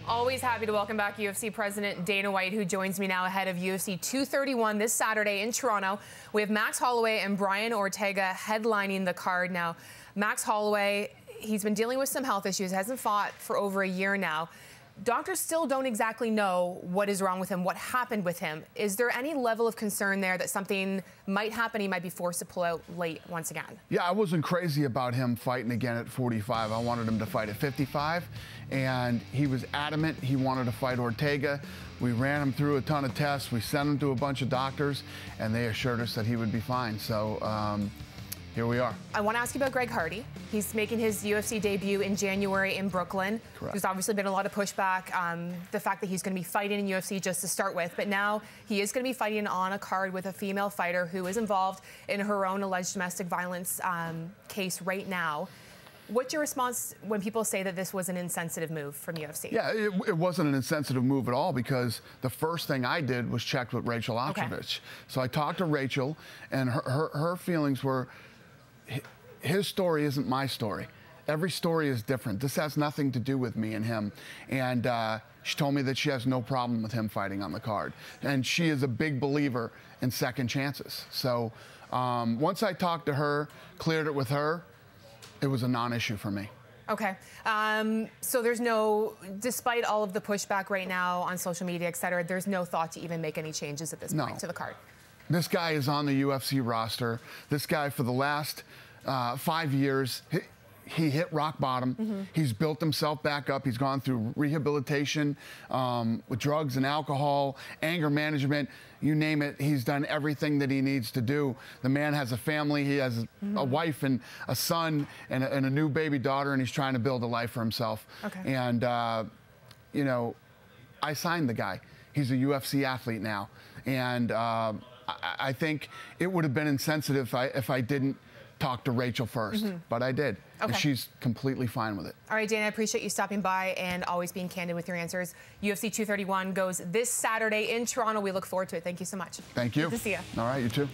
Always happy to welcome back UFC President Dana White, who joins me now ahead of UFC 231 this Saturday in Toronto. We have Max Holloway and Brian Ortega headlining the card. Now, Max Holloway, he's been dealing with some health issues, hasn't fought for over a year now. Doctors still don't exactly know what is wrong with him, what happened with him. Is there any level of concern there that something might happen, he might be forced to pull out late once again? Yeah, I wasn't crazy about him fighting again at 45. I wanted him to fight at 55, and he was adamant he wanted to fight Ortega. We ran him through a ton of tests. We sent him to a bunch of doctors, and they assured us that he would be fine. So here we are. I want to ask you about Greg Hardy. He's making his UFC debut in January in Brooklyn. Correct. There's obviously been a lot of pushback, the fact that he's going to be fighting in UFC just to start with, but now he is going to be fighting on a card with a female fighter who is involved in her own alleged domestic violence case right now. What's your response when people say that this was an insensitive move from UFC? Yeah, it wasn't an insensitive move at all, because the first thing I did was check with Rachael Ostovich. Okay. So I talked to Rachael, and her feelings were, his story isn't my story. Every story is different. This has nothing to do with me and him. And she told me that she has no problem with him fighting on the card. And she is a big believer in second chances. So once I talked to her, cleared it with her, it was a non-issue for me. Okay. So there's no, despite all of the pushback right now on social media, et cetera, there's no thought to even make any changes at this point to the card? This guy is on the UFC roster. This guy, for the last 5 years, he hit rock bottom. Mm-hmm. He's built himself back up. He's gone through rehabilitation with drugs and alcohol, anger management, you name it. He's done everything that he needs to do. The man has a family. He has a wife and a son and a new baby daughter, and he's trying to build a life for himself. Okay. And, you know, I signed the guy. He's a UFC athlete now. And I think it would have been insensitive if I didn't talk to Rachael first, but I did. Okay. And she's completely fine with it. All right, Dana, I appreciate you stopping by and always being candid with your answers. UFC 231 goes this Saturday in Toronto. We look forward to it. Thank you so much. Thank you. Good to see you. All right, you too.